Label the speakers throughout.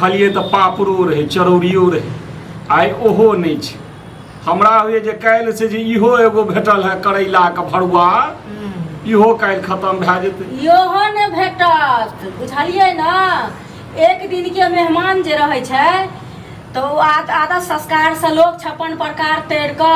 Speaker 1: खालिए तो पापड़ो रहे चरौरियो रहे आइ ओहो नहीं छै। हमरा हुए जे काल्हि से जे इहो एगो भेटल है करैला के भरुआ इहो काल्हि खत्म भए जेतै।
Speaker 2: इहो ने भेटत बुझलियै ना। एक दिन के मेहमान जे रहै छै तो आधा संस्कार से लोग 56 प्रकार तैर के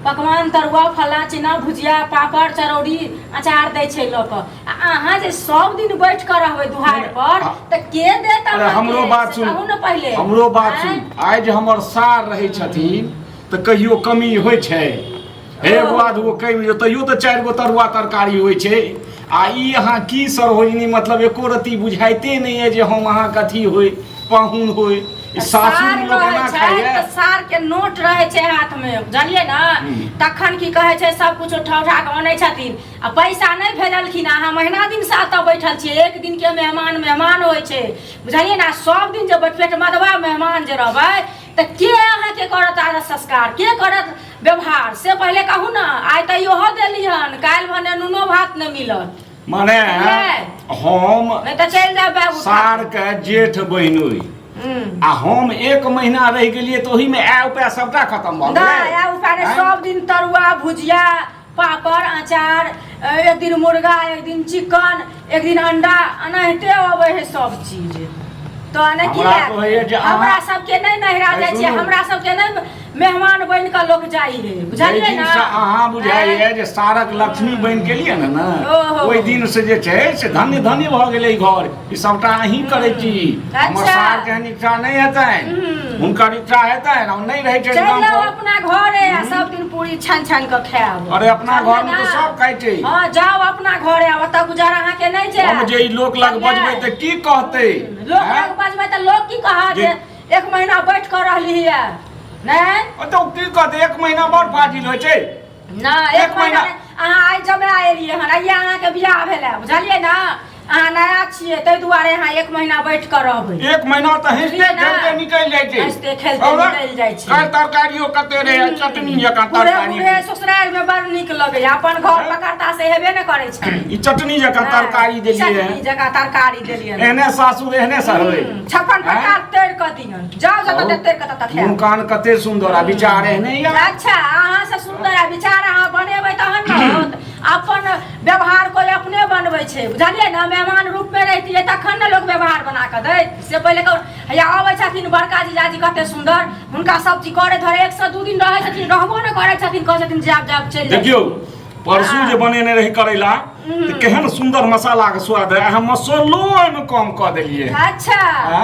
Speaker 2: पकवान तरुआ फला चिना भुजिया पापड़ चरौरी अचार दै छै लोक। अहाँ जे सब दिन बैठ कर रहबै दुहार पर त के देत?
Speaker 1: अरे हमरो बात सुन,
Speaker 2: पहले
Speaker 1: हमरो बात सुन। आइ जे हमर सार रहै छथिन त कहियो कमी होइ छै एगो आधगो कमी तैयो त 4 गो तरुआ तरकारी होइ छै। आ ई अहाँ की सरोजनी मतलब एको रती बुझाइते नहीं है जे हम अहाँ कथी होय पाहुन होय।
Speaker 2: सार के नोट रहे छै हाथ में बुझलियै ना। तखन की कहे छै सब कुछ उठा उठा के आनै छथिन आ पैसा नहीं भेजलखिन। अहाँ महीना दिन से एतऽ बैठल छियै। एक दिन के मेहमान होइ छै बुझलियै ना। सब दिन जब पेट मदबा मेहमान जे रहबै त के अहाँ के करत आदर संस्कार के करत व्यवहार से पहले कहू ना। आइ त इहो देलिहन काल्हि भने नुनो भात न मिलत
Speaker 1: माने हम
Speaker 2: नहीं त चल जाब
Speaker 1: सार के जेठ बहिनोई आ हम 1 महीना रह गेलिए तो ओही में आ उपाय सबटा खत्म भ गेलै।
Speaker 2: आ उपाय सब दिन तरुआ भुजिया पापड़ अचार एक दिन मुर्गा एक दिन चिकन एक दिन अंडा अनाहिते अबै है सब चीज। तो ने की हमरा सबके नहीं नहिरा जाय छै हमरा सबके नहीं मेहमान बन के लोग जाई है बुझलियै ना।
Speaker 1: अहाँ बुझाई है जे सारक लक्ष्मी बन के लिए ना ओई दिन से जे छै से धन्य धन्य भ गेलै घर। ई सबटा अहीं करै छी। हमर सार के इच्छा नहीं हेतैन हुनकर इच्छा हेतैन हम नहीं रहै छै
Speaker 2: गांव पर अपना घरे आ सब दिन पूरी छान छान के खाएब।
Speaker 1: अरे अपना घर में तो सब खाइ छै।
Speaker 2: हां जाओ अपना घरे आ ओतऽ गुजारा अहाँ के नहीं छै।
Speaker 1: हम जे ई लोक लग बजबै त की कहतै?
Speaker 2: लोक लग बजबै त लोक की कहत जे 1 महीना बैठ कर रहली है नहीं
Speaker 1: तो की कहते 1 महीना बड़ फाजिल होइ छै
Speaker 2: ना। 1 महीना अहाँ आइ जमे एलियै हन आइया अहाँ के बियाह भेलै बुझलियै ना। अहाँ नया छियै तै दुआरे अहाँ 1 महीना बैठ कर रहबै।
Speaker 1: 1 महीना त हंसते खेलते निकल जाय छै।
Speaker 2: हंसते खेलते निकल जाय छै।
Speaker 1: कर तरकारियो कते रहे चटनी जका तरकारी
Speaker 2: पूरे ससुराल में बड़ निक लगे अपन घर पकड़ता से हेबे न करे छै।
Speaker 1: ई चटनी जका तरकारी देलिए है
Speaker 2: चटनी जका तरकारी देलिए
Speaker 1: एने सासुर एने सहबै
Speaker 2: 56 प्रकार तैर क दिहन जाओ जत तैर क तत खाए।
Speaker 1: मुंह कान कते सुंदर आ विचार एहने या।
Speaker 2: अच्छा अहाँ से सुंदर आ विचार अहाँ बनेबै तहन न होत। अपन व्यवहार कोई अपने बनबै छै बुझलियै ना। मेहमान रूप में रहतियै तखन न लोग व्यवहार बना के दैत। से पहले हैया आबै छथिन बड़का जीजाजी कते सुंदर हुनका सब चीज करे धरे 1 से 2 दिन रहै छथिन रहबो न करै छथिन कहै छथिन जाब जाब चल
Speaker 1: देखियो परसू जे बनेने रही करैला त केहन सुंदर मसाला के स्वाद है। हम मसालो में कम क देलिए।
Speaker 2: अच्छा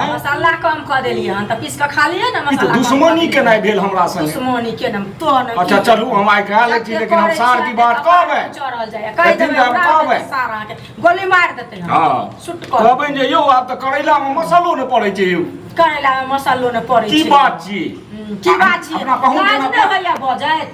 Speaker 2: मसाला कम क देलिए हन त पीस के खा लिए न मसाला।
Speaker 1: दुश्मनी के नहीं भेल हमरा संगे।
Speaker 2: दुश्मनी के न तो न।
Speaker 1: अच्छा चलू हम आइ कह ले छी लेकिन हम सार की बात कहबै
Speaker 2: चढ़ल जाय कह देबै हमरा सारा के गोली मार देते हम।
Speaker 1: हां
Speaker 2: सुट कर
Speaker 1: कहबै जे यौ आब त करैला में मसालो न पड़ै छै यौ।
Speaker 2: करैला में मसालो न पड़ै छै
Speaker 1: की बात छी?
Speaker 2: की बात छी? लाज न होइया बजैत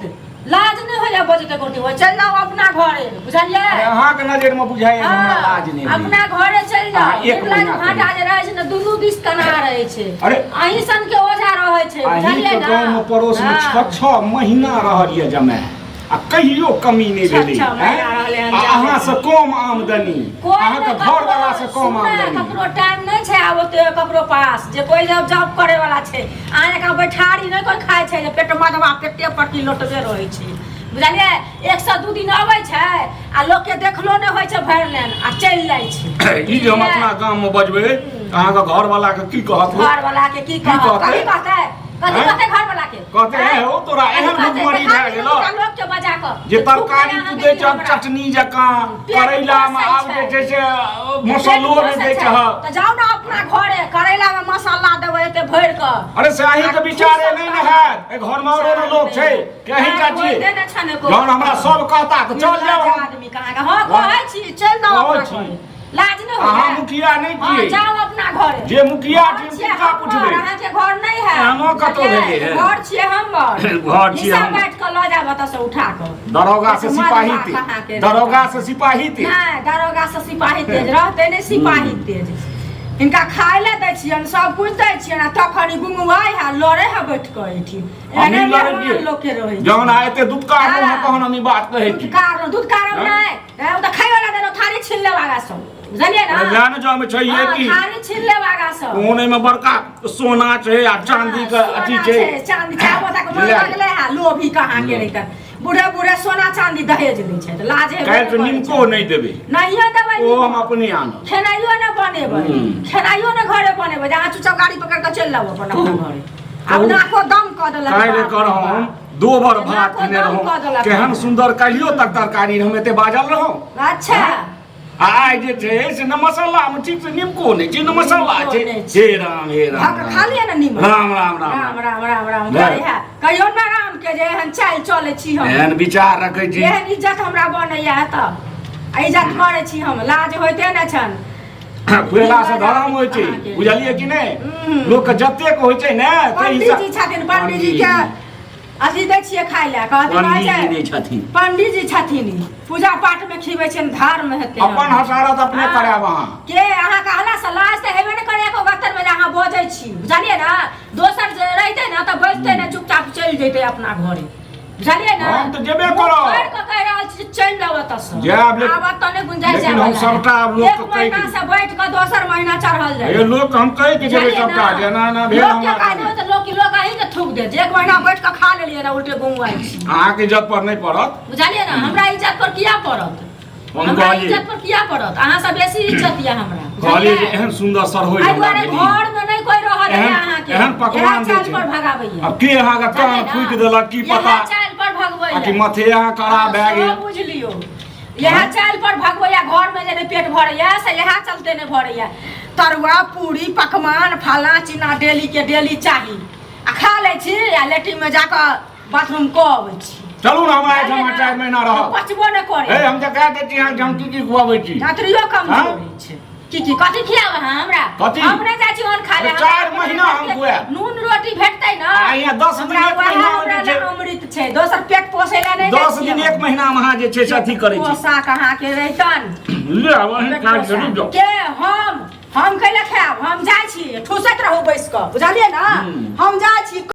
Speaker 2: लाज नहीं होइया बजैत कोटी हो चल जाओ अपना घरे बुझलिए।
Speaker 1: अहाँ के नजर में बुझाय है हमरा लाज नहीं
Speaker 2: अपना घरे चल जाओ। एक लाज भाटा जे रहै छै न दुनू दिस कना रहै छै। अरे अहीं सन के ओझा रहै छै बुझलिए ना।
Speaker 1: गांव में पड़ोस में 6 महीना रहलिए जमे आ कहियो कमी नहीं भेलै। अहाँ से कम आमदनी अहाँ के घर वाला से कम आमदनी।
Speaker 2: ककरो टाइम नहीं छै आब ओते ककरो पास जे कोई जॉब करे वाला छै। अहाँ का बैठारी नहीं कोई खाय छै जे पेट मदवा पेटे पट्टी लोटबे रहै छै बुझलिए। 1 से 2 दिन आबै छै आ लोग के देखलो नहीं होय छै भर लेन आ चल जाय छै।
Speaker 1: ई जे हम अपना गांव में बजबै अहाँ के घर वाला के की कहत?
Speaker 2: घर वाला के की कहत? कथि कहतै कथि कहतै घर वाला के?
Speaker 1: कहते है हो तोरा एहन भुखमरी भए गेलो
Speaker 2: लोग के बजा क
Speaker 1: जे तरकारी तू दे छ चटनी जका करैला में आब जे छै से मसालो नहीं दे छ।
Speaker 2: त जाओ ना अपना घरे करैला में मसाला देबै एते भर क।
Speaker 1: अरे सही के विचारे नहीं न है ए घर में और लोग छै कहीं चाची जौन हमरा सब कहता त चल जाओ
Speaker 2: आदमी कहां का। हां कहै छी चल जाओ अपना घरे लाज नहीं होइया।
Speaker 1: अहाँ मुखिया नहीं छी
Speaker 2: जाओ अपना घरे
Speaker 1: जे मुखिया छी का पूछबै?
Speaker 2: अहाँ के घर नहीं है
Speaker 1: हम कतो भेलिए है
Speaker 2: घर छिए हमर
Speaker 1: घर छिए हम
Speaker 2: बैठ के ल जाब त से उठा के
Speaker 1: दरोगा से सिपाही तेज दरोगा से सिपाही तेज
Speaker 2: नहीं दरोगा से सिपाही तेज रहते नहीं सिपाही तेज। इनका खाय ले दै छियन सब कुछ दै छियन आ तखनी गुंगुआई है लड़े है बैठ के एठी एने लोग के रहै
Speaker 1: जौन आते दूध का मुंह कहन हम बात कहै छी।
Speaker 2: दूध कारम नहीं ओ त खाय वाला देनो थारी छीन ले लागा सब बुझलिए ना
Speaker 1: जान जो में चाहिए कि
Speaker 2: खाली छीन ले बागा सब
Speaker 1: कोने में बड़का सोना छै आ चांदी का अथी छै
Speaker 2: चांदी चाबो तक मन लगले है लोभी कहां के रहितन बूढ़े बूढ़े सोना चांदी दहेज दै छै त लाज है
Speaker 1: काल तो निमको नहीं देबे
Speaker 2: नहीं देबै
Speaker 1: ओ हम अपने आन
Speaker 2: खेनाइयो न बनेबै खेनाइयो न घरे बनेबै जहाँ चुचा गाड़ी पकड़ के चल लाओ अपन घरे अब नाको दम क देलक
Speaker 1: काल कर हम 2 बार भात खेने रहूं केहन सुंदर कालियो तक तरकारी हम एते बाजल रहूं
Speaker 2: अच्छा
Speaker 1: आइ जे छै से न मसाला में ठीक से निमको नहीं छै न मसाला छै हे राम
Speaker 2: खा लिया न निमक
Speaker 1: राम राम राम
Speaker 2: राम राम राम राम बोले है कहियो न राम के जे एहन चाल चले छी हम
Speaker 1: एहन विचार रखै छी
Speaker 2: एहन इज्जत हमरा बनैया है त इज्जत करै छी हम लाज होइते न छन
Speaker 1: खुएला से धर्म होइ छै बुझलिए कि नहीं लोग के जते को होइ छै ने
Speaker 2: पंडित जी छथिन पंडित जी के अथी दै छियै खाय ले कहथिन पंडित जी छथिन पूजा पाठ में खिबै छै धर्म हेतै
Speaker 1: अपन हसारत अपने कराब अहाँ
Speaker 2: के अहाँ कहला से लाज त हेबे न करे एको गतर में अहाँ बजै छी बुझलिए ना दोसर जे रहितै न त बजतै न चुपचाप चल जैतै अपना घरे बुझलिए ना
Speaker 1: हम तो जेबे करब
Speaker 2: कर के कह रहल छी चल जाओ त से
Speaker 1: जाब
Speaker 2: आब त ने गुंजाइश
Speaker 1: लेकिन हम सबटा लोग
Speaker 2: एक महीना से बैठ के दोसर महीना चढ़ल जाय
Speaker 1: ये लोग हम कह के जेबे सबटा जेना ना भेल
Speaker 2: लोग के काज त लोग अहीं के थूक दे एक महीना बैठ के खा लेलिए ना उल्टे गुंगवाई छी
Speaker 1: अहाँ के इज्जत पर नहीं पड़त
Speaker 2: बुझलिए ना हमरा इज्जत पर किया पड़त हमरा इज्जत पर किया पड़त अहाँ सब बेसी इज्जत या हमरा
Speaker 1: कहलिए जे एहन सुंदर सर होय हमरा
Speaker 2: घर में नहीं कोई रहल है अहाँ के
Speaker 1: एहन पकवान दे
Speaker 2: चाल पर भगाबैया
Speaker 1: अब के अहाँ के कान फूट देलक की पता
Speaker 2: चाल पर भगबैया
Speaker 1: कि मथे अहाँ कड़ा भए गेल
Speaker 2: बुझ लियो यह चाल पर भगबैया घर में जे पेट भरैया से यह चलते नहीं भरैया तरुआ पूरी पकवान फला चिना डेली के डेली चाहिए आ खा ले छी आ लेट्रिन में जाकर बाथरूम को आबै छी
Speaker 1: चलू ना हमरा एहिठाम 4 महीना रहब
Speaker 2: पचबो न करे
Speaker 1: ए हम त कह दे छी अहाँ हम की खुआबै छी
Speaker 2: यात्रियो कम होई छै की कथि खियाब हमरा हमरे जाइ छी ओन खा ले
Speaker 1: 4 महीना हम खुआब
Speaker 2: नून रोटी भेटतै न
Speaker 1: आ यहाँ 10 दिन 1 महीना
Speaker 2: जे अमृत छै दोसर पेट पोसेला नहीं
Speaker 1: 10 दिन 1 महीना में अहाँ जे छै से अथी करै छी
Speaker 2: पोसा कहाँ के रहितन
Speaker 1: ले अब अहीं काज जरूर जाओ
Speaker 2: के हम कैला खायब हम जाइ छी ठुसैत रहू बैस क बुझलिए ना हम जाइ छी